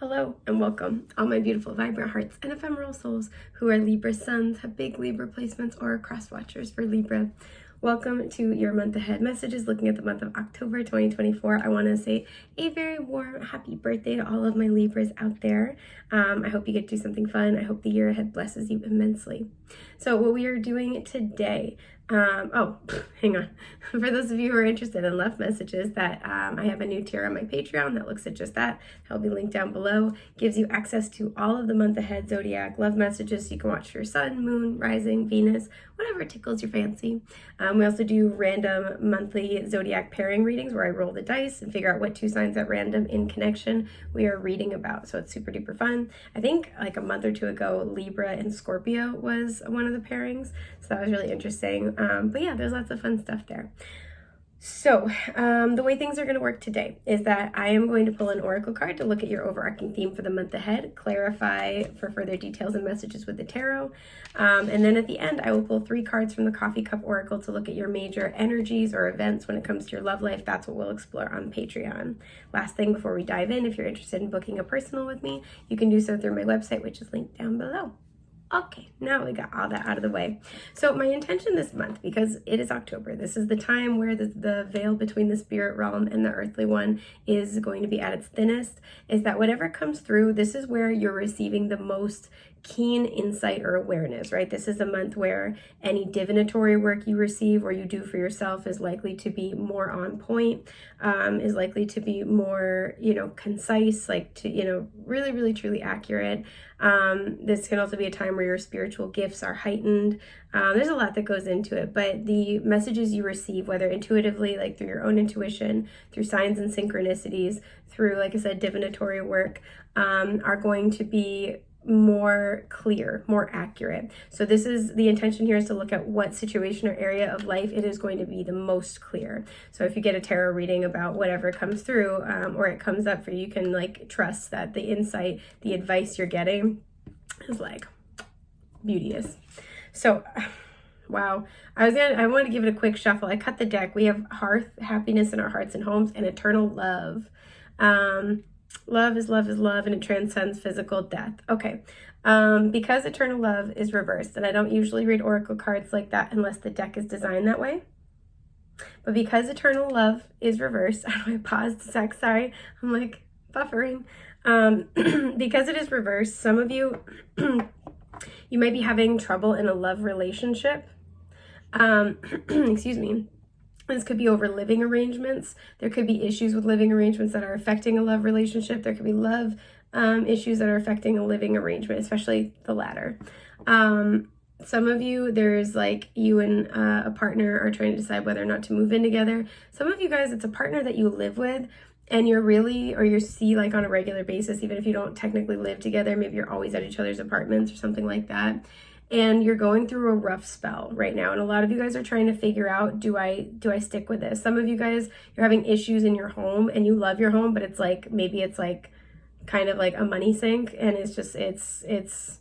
Hello and welcome, all my beautiful, vibrant hearts and ephemeral souls who are Libra suns, have big Libra placements, or are cross watchers for Libra. Welcome to your month ahead messages looking at the month of October 2024. I want to say a very warm, happy birthday to all of my Libras out there. I hope you get to do something fun. I hope the year ahead blesses you immensely. So what we are doing today, hang on. For those of you who are interested in love messages, that I have a new tier on my Patreon that looks at just that. That'll be linked down below. Gives you access to all of the month ahead zodiac love messages, so you can watch for your sun, moon, rising, Venus, whatever tickles your fancy. We also do random monthly zodiac pairing readings where I roll the dice and figure out what two signs at random in connection we are reading about. So it's super duper fun. I think like a month or two ago, Libra and Scorpio was one of the pairings. So that was really interesting. But yeah, there's lots of fun stuff there. So the way things are going to work today is that I am going to pull an oracle card to look at your overarching theme for the month ahead, clarify for further details and messages with the tarot. And then at the end, I will pull 3 cards from the coffee cup oracle to look at your major energies or events when it comes to your love life. That's what we'll explore on Patreon. Last thing before we dive in, if you're interested in booking a personal with me, you can do so through my website, which is linked down below. Okay, now we got all that out of the way. So my intention this month, because it is October, this is the time where the veil between the spirit realm and the earthly one is going to be at its thinnest, is that whatever comes through, this is where you're receiving the most keen insight or awareness, right? This is a month where any divinatory work you receive or you do for yourself is likely to be more on point, is likely to be more, concise, really, really, truly accurate. This can also be a time where your spiritual gifts are heightened. There's a lot that goes into it, but the messages you receive, whether intuitively, like through your own intuition, through signs and synchronicities, through, like I said, divinatory work, are going to be more clear, more accurate. So this is the intention here, is to look at what situation or area of life it is going to be the most clear. So if you get a tarot reading about whatever comes through, or it comes up for you, you can trust that the insight, the advice you're getting is beauteous. So wow, I wanted to give it a quick shuffle. I cut the deck. We have hearth, happiness in our hearts and homes, and eternal love. Love is love is love, and it transcends physical death. Okay, because eternal love is reversed, and I don't usually read oracle cards like that unless the deck is designed that way. But because eternal love is reversed, I paused a sec, sorry, I'm buffering. Because it is reversed, some of you, you might be having trouble in a love relationship. Excuse me. This could be over living arrangements. There could be issues with living arrangements that are affecting a love relationship. There could be love issues that are affecting a living arrangement, especially the latter. Some of you, there's you and a partner are trying to decide whether or not to move in together. Some of you guys, it's a partner that you live with and you see on a regular basis, even if you don't technically live together. Maybe you're always at each other's apartments or something like that. And you're going through a rough spell right now. And a lot of you guys are trying to figure out, do I stick with this? Some of you guys, you're having issues in your home and you love your home, but it's maybe it's kind of like a money sink, and it's just, it's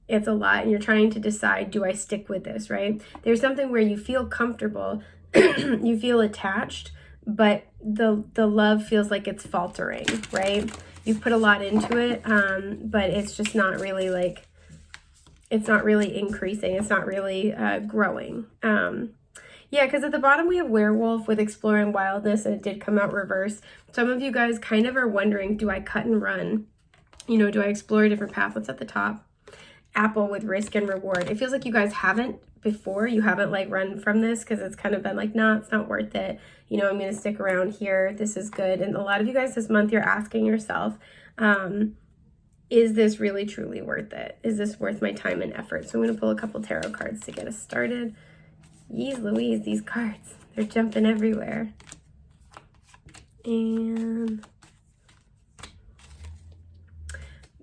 a lot. And you're trying to decide, do I stick with this, right? There's something where you feel comfortable, you feel attached, but the love feels like it's faltering, right? You've put a lot into it, but it's just not really it's not really increasing. It's not really growing. Yeah, because at the bottom we have werewolf with exploring wildness, and it did come out reverse. Some of you guys kind of are wondering, do I cut and run? Do I explore a different path? What's at the top? Apple with risk and reward. It feels like you guys haven't before. You haven't run from this because it's kind of been nah, it's not worth it. I'm going to stick around here. This is good. And a lot of you guys this month, you're asking yourself, is this really truly worth it? Is this worth my time and effort? So I'm going to pull a couple tarot cards to get us started. Yeez Louise, these cards, they're jumping everywhere. And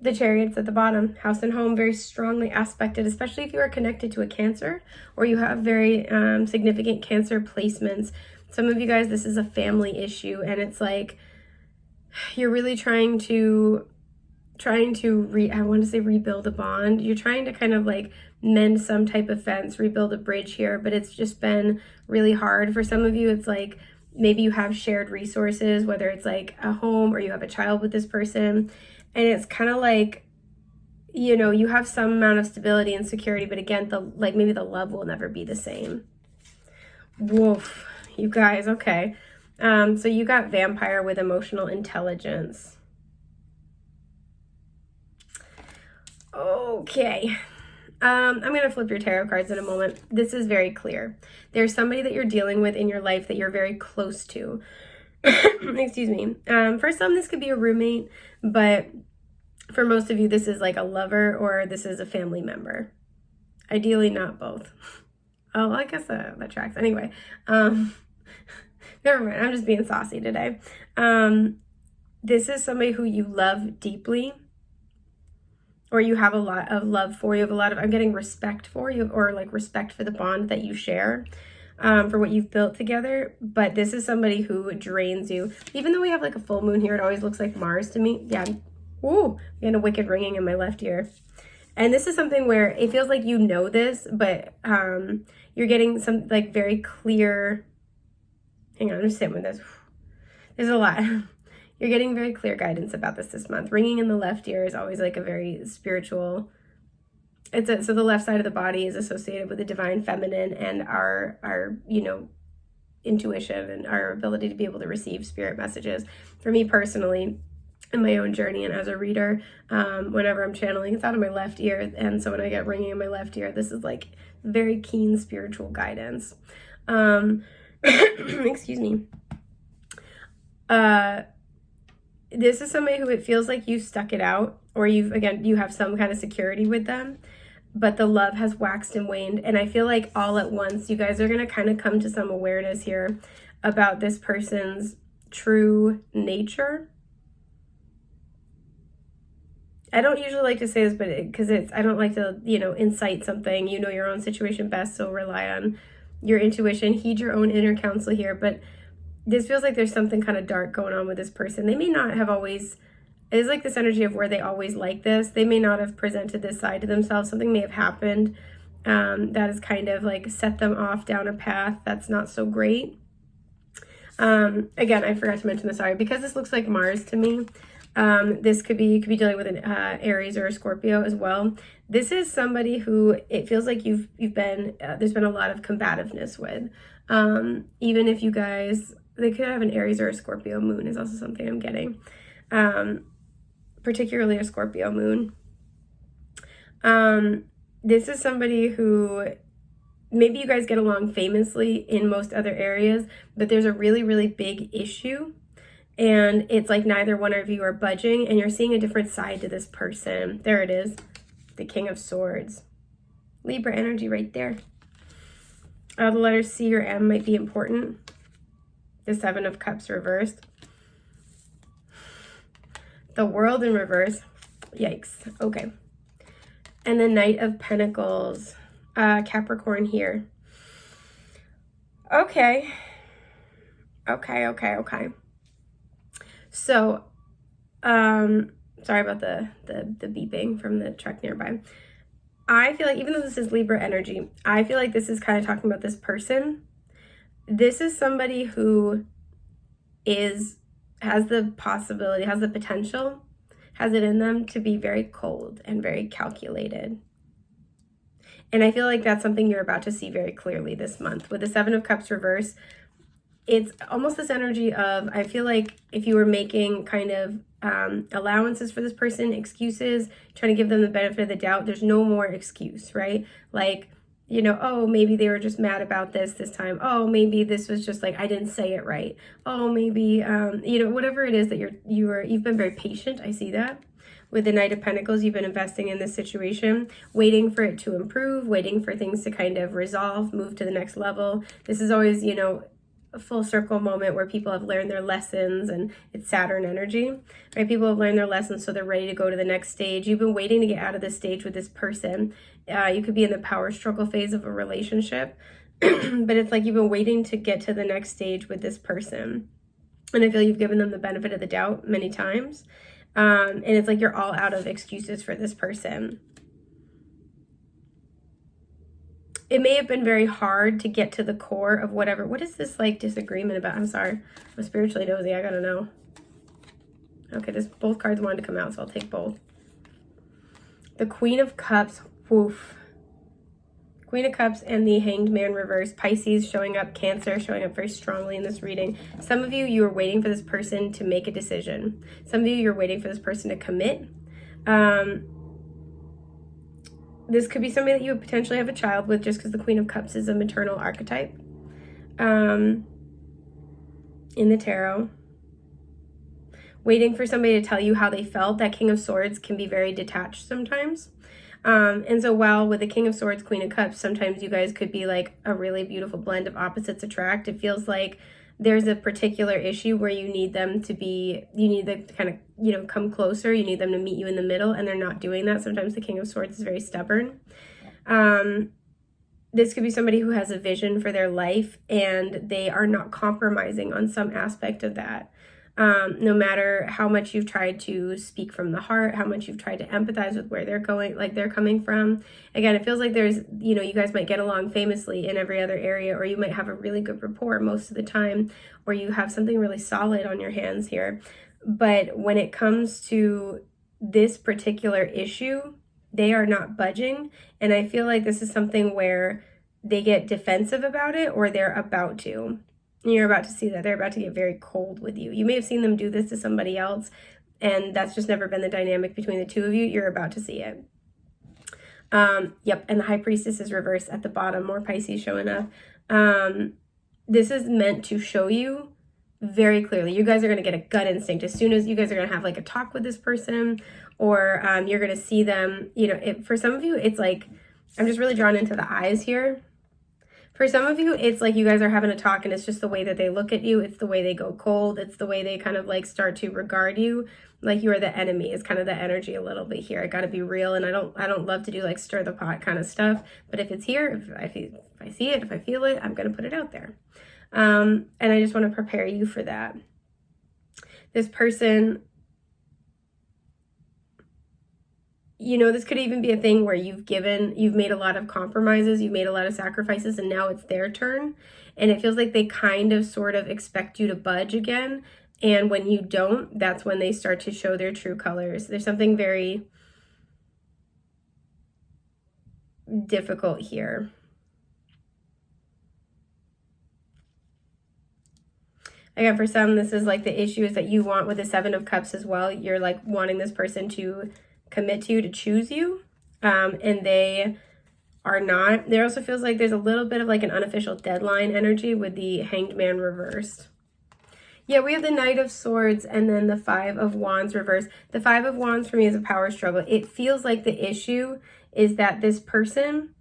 the Chariot's at the bottom. House and home, very strongly aspected, especially if you are connected to a Cancer or you have very significant Cancer placements. Some of you guys, this is a family issue, and it's you're really trying to rebuild a bond. You're trying to kind of mend some type of fence, rebuild a bridge here, but it's just been really hard. For some of you, it's maybe you have shared resources, whether it's a home or you have a child with this person, And it's kind of like, you know, you have some amount of stability and security, but again, maybe the love will never be the same. Woof, you guys, okay. So you got vampire with emotional intelligence. Okay. I'm going to flip your tarot cards in a moment. This is very clear. There's somebody that you're dealing with in your life that you're very close to. Excuse me. For some, this could be a roommate, but for most of you, this is like a lover or this is a family member. Ideally, not both. Oh, I guess that tracks. Anyway, never mind. I'm just being saucy today. This is somebody who you love deeply, or you have a lot of love for. You have a lot of, I'm getting respect for you, or like respect for the bond that you share, for what you've built together. But this is somebody who drains you. Even though we have like a full moon here, it always looks like Mars to me. Yeah. Ooh, I'm getting a wicked ringing in my left ear. And this is something where it feels like you know this, but you're getting some like very clear, hang on, I'm just sitting with this. There's a lot. You're getting very clear guidance about this month. Ringing in the left ear is always like a very spiritual, so the left side of the body is associated with the divine feminine and our, you know, intuition and our ability to be able to receive spirit messages. For me personally, in my own journey and as a reader, whenever I'm channeling, it's out of my left ear. And so when I get ringing in my left ear, this is like very keen spiritual guidance. Excuse me. This is somebody who it feels like you stuck it out, or you have some kind of security with them, but the love has waxed and waned. And I feel like all at once, you guys are going to kind of come to some awareness here about this person's true nature. I don't usually like to say this, but because I don't like to, you know, incite something. You know your own situation best, so rely on your intuition. Heed your own inner counsel here. But this feels like there's something kind of dark going on with this person. They may not have always, it's like this energy of where they always like this. They may not have presented this side to themselves. Something may have happened that has kind of like set them off down a path that's not so great. Again, I forgot to mention this, sorry, because this looks like Mars to me. This could be, you could be dealing with an Aries or a Scorpio as well. This is somebody who it feels like you've been, there's been a lot of combativeness with. Even if you guys, they could have an Aries or a Scorpio moon is also something I'm getting. Particularly a Scorpio moon. This is somebody who maybe you guys get along famously in most other areas, but there's a really, really big issue. And it's like neither one of you are budging, and you're seeing a different side to this person. There it is. The King of Swords. Libra energy right there. The letters C or M might be important. The Seven of Cups reversed. The World in reverse. Yikes. Okay. And the Knight of Pentacles. Capricorn here. Okay. Okay. So, sorry about the beeping from the truck nearby. I feel like even though this is Libra energy, I feel like this is kind of talking about this person. This is somebody who has the possibility, has the potential, has it in them to be very cold and very calculated. And I feel like that's something you're about to see very clearly this month. With the Seven of Cups reverse, it's almost this energy of, I feel like if you were making kind of allowances for this person, excuses, trying to give them the benefit of the doubt, there's no more excuse, right? Like, you know, oh, maybe they were just mad about this time. Oh, maybe this was just like, I didn't say it right. Oh, maybe, you know, whatever it is that you've been very patient. I see that. With the Knight of Pentacles, you've been investing in this situation, waiting for it to improve, waiting for things to kind of resolve, move to the next level. This is always, you know, a full circle moment where people have learned their lessons, and it's Saturn energy, right? People have learned their lessons, so they're ready to go to the next stage. You've been waiting to get out of this stage with this person. You could be in the power struggle phase of a relationship, but it's like you've been waiting to get to the next stage with this person. And I feel you've given them the benefit of the doubt many times. And it's like you're all out of excuses for this person. It may have been very hard to get to the core of whatever. What is this like disagreement about? I'm sorry. I'm spiritually nosy. I gotta know. Okay, both cards wanted to come out, so I'll take both. The Queen of Cups, woof. Queen of Cups and the Hanged Man reverse. Pisces showing up, Cancer showing up very strongly in this reading. Some of you, you are waiting for this person to make a decision. Some of you, you're waiting for this person to commit. This could be somebody that you would potentially have a child with, just because the Queen of Cups is a maternal archetype in the tarot. Waiting for somebody to tell you how they felt. That King of Swords can be very detached sometimes. And so while with the King of Swords, Queen of Cups, sometimes you guys could be like a really beautiful blend of opposites attract. It feels like there's a particular issue where you need them to be, you need them to kind of, you know, come closer. You need them to meet you in the middle, and they're not doing that. Sometimes the King of Swords is very stubborn. This could be somebody who has a vision for their life, and they are not compromising on some aspect of that. No matter how much you've tried to speak from the heart, how much you've tried to empathize with where they're going, like they're coming from. Again, it feels like there's, you know, you guys might get along famously in every other area, or you might have a really good rapport most of the time, or you have something really solid on your hands here. But when it comes to this particular issue, they are not budging. And I feel like this is something where they get defensive about it, or they're about to. You're about to see that they're about to get very cold with you. You may have seen them do this to somebody else, and that's just never been the dynamic between the two of you. You're about to see it. Yep, and the High Priestess is reversed at the bottom, more Pisces showing up. This is meant to show you very clearly. You guys are going to get a gut instinct as soon as you guys are going to have like a talk with this person, or you're going to see them, you know, for some of you, it's like, I'm just really drawn into the eyes here. For some of you, it's like you guys are having a talk, and it's just the way that they look at you. It's the way they go cold. It's the way they kind of like start to regard you like you are the enemy. Is kind of the energy a little bit here. I got to be real, and I don't love to do like stir the pot kind of stuff. But if it's here, if I see it, if I feel it, I'm gonna put it out there. And I just want to prepare you for that. This person, you know, this could even be a thing where you've made a lot of compromises, you've made a lot of sacrifices, and now it's their turn. And it feels like they kind of sort of expect you to budge again. And when you don't, that's when they start to show their true colors. There's something very difficult here. Again, for some, this is like the issue is that you want with the Seven of Cups as well. You're like wanting this person to commit to you, to choose you, and they are not. There also feels like there's a little bit of like an unofficial deadline energy with the Hanged Man reversed. Yeah, we have the Knight of Swords and then the Five of Wands reversed. The Five of Wands for me is a power struggle. It feels like the issue is that this person,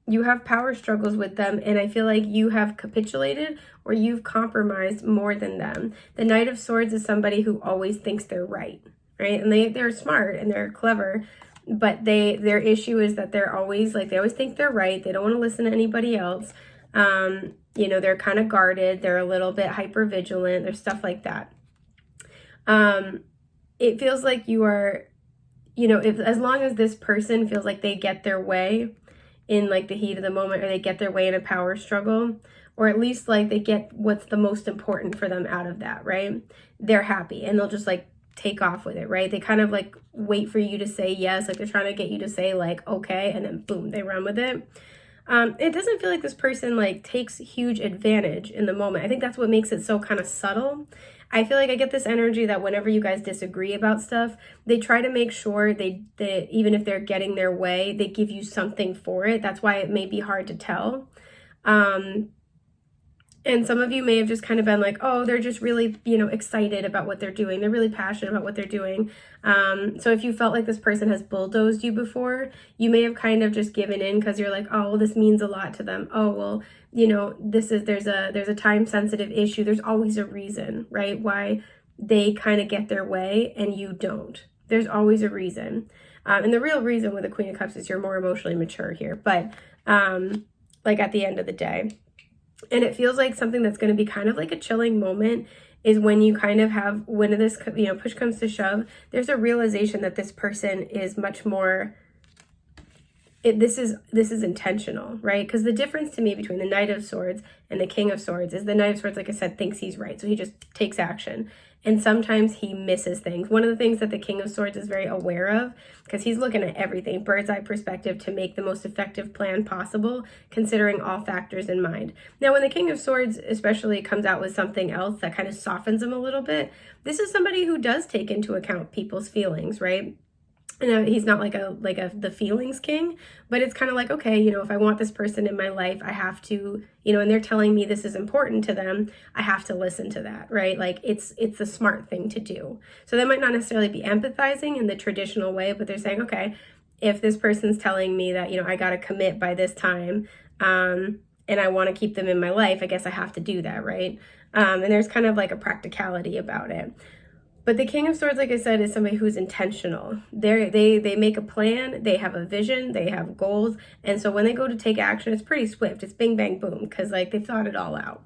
you have power struggles with them, and I feel like you have capitulated or you've compromised more than them. The Knight of Swords is somebody who always thinks they're right? And they're smart and they're clever, but their issue is that they're always like, they always think they're right. They don't want to listen to anybody else. You know, they're kind of guarded. They're a little bit hyper vigilant. There's stuff like that. It feels like you are, you know, as long as this person feels like they get their way in like the heat of the moment, or they get their way in a power struggle, or at least like they get what's the most important for them out of that, right? They're happy, and they'll just like take off with it, right? They kind of like wait for you to say yes, like they're trying to get you to say like okay, and then boom, they run with it. It doesn't feel like this person like takes huge advantage in the moment. I think that's what makes it so kind of subtle. I feel like I get this energy that whenever you guys disagree about stuff, they try to make sure they even if they're getting their way, they give you something for it. That's why it may be hard to tell. And some of you may have just kind of been like, oh, they're just really, you know, excited about what they're doing. They're really passionate about what they're doing. So if you felt like this person has bulldozed you before, you may have kind of just given in because you're like, oh, well, this means a lot to them. Oh, well, you know, there's a time sensitive issue. There's always a reason, right? Why they kind of get their way and you don't. There's always a reason. And the real reason with the Queen of Cups is you're more emotionally mature here. But like at the end of the day, and it feels like something that's going to be kind of like a chilling moment is when you kind of have, when this, you know, push comes to shove, there's a realization that this person is much more, this is intentional, right? Because the difference to me between the Knight of Swords and the King of Swords is the Knight of Swords, like I said, thinks he's right. So he just takes action. And sometimes he misses things. One of the things that the King of Swords is very aware of, because he's looking at everything, bird's eye perspective, to make the most effective plan possible, considering all factors in mind. Now, when the King of Swords especially comes out with something else that kind of softens him a little bit, this is somebody who does take into account people's feelings, right? And he's not like the feelings king, but it's kind of like, okay, if I want this person in my life, I have to, and they're telling me this is important to them, I have to listen to that, right? Like it's the smart thing to do. So they might not necessarily be empathizing in the traditional way, but they're saying, okay, if this person's telling me that, I got to commit by this time, and I want to keep them in my life, I guess I have to do that, right? And there's kind of like a practicality about it. But the King of Swords, like I said, is somebody who's intentional. They make a plan, they have a vision, they have goals. And so when they go to take action, it's pretty swift. It's bing, bang, boom, because like they've thought it all out.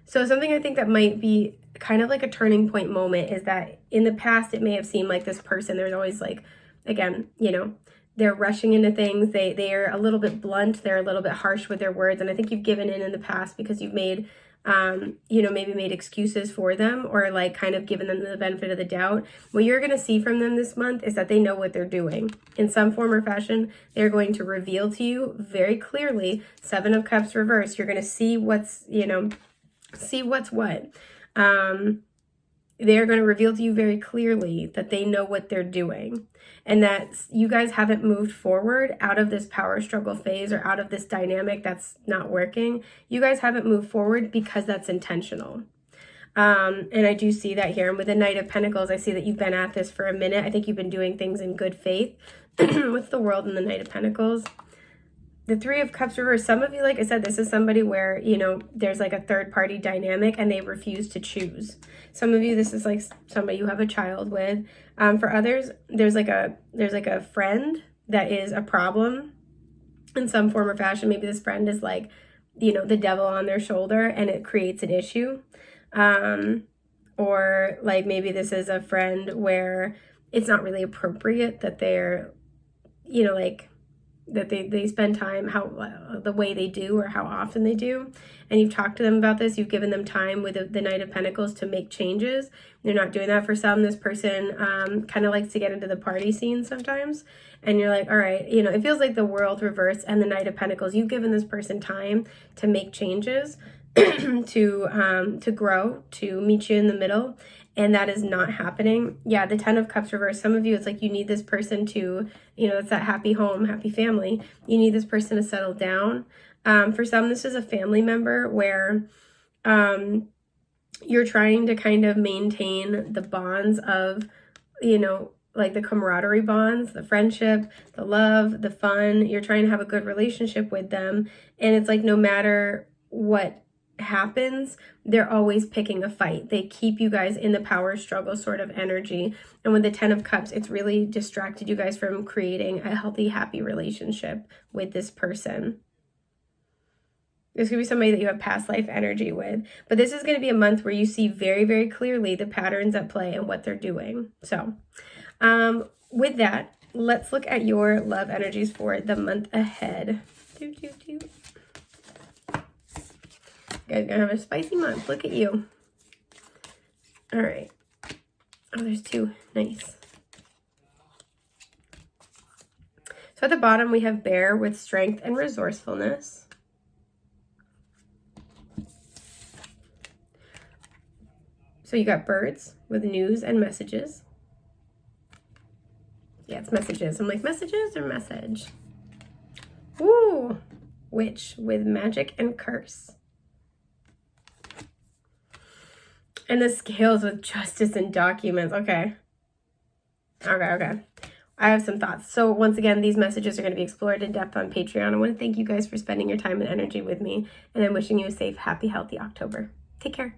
So something I think that might be kind of like a turning point moment is that in the past, it may have seemed like this person, there's always like, again, they're rushing into things. They're a little bit blunt. They're a little bit harsh with their words. And I think you've given in the past because you've made maybe made excuses for them or like kind of given them the benefit of the doubt. What you're going to see from them this month is that they know what they're doing. In some form or fashion, they're going to reveal to you very clearly, 7 of Cups reversed. You're going to see what's what. They're going to reveal to you very clearly that they know what they're doing and that you guys haven't moved forward out of this power struggle phase or out of this dynamic that's not working. You guys haven't moved forward because that's intentional. And I do see that here. And with the Knight of Pentacles, I see that you've been at this for a minute. I think you've been doing things in good faith. What's the World and the Knight of Pentacles? The 3 of Cups reversed. Some of you, like I said, this is somebody where, there's like a third party dynamic and they refuse to choose. Some of you, this is like somebody you have a child with. For others, there's like a friend that is a problem in some form or fashion. Maybe this friend is like, the devil on their shoulder and it creates an issue. Or like maybe this is a friend where it's not really appropriate that they're, that they spend time the way they do or how often they do. And you've talked to them about this. You've given them time with the Knight of Pentacles to make changes. They're not doing that. For some, this person kind of likes to get into the party scene sometimes. And you're like, all right, it feels like the World reversed and the Knight of Pentacles. You've given this person time to make changes, to grow, to meet you in the middle. And that is not happening. Yeah, the 10 of Cups reversed. Some of you, it's like you need this person to, it's that happy home, happy family. You need this person to settle down. For some, this is a family member where you're trying to kind of maintain the bonds of, like the camaraderie bonds, the friendship, the love, the fun. You're trying to have a good relationship with them. And it's like no matter what happens, they're always picking a fight. They keep you guys in the power struggle sort of energy. And with the 10 of Cups, it's really distracted you guys from creating a healthy, happy relationship with this person. There's going to be somebody that you have past life energy with. But this is going to be a month where you see very, very clearly the patterns at play and what they're doing. So with that, let's look at your love energies for the month ahead. You guys are going to have a spicy month. Look at you. All right. Oh, there's 2. Nice. So at the bottom, we have Bear with strength and resourcefulness. So you got birds with news and messages. Yeah, it's messages. I'm like, messages or message? Woo! Witch with magic and curse. And the Scales with justice and documents. Okay. Okay. I have some thoughts. So once again, these messages are going to be explored in depth on Patreon. I want to thank you guys for spending your time and energy with me. And I'm wishing you a safe, happy, healthy October. Take care.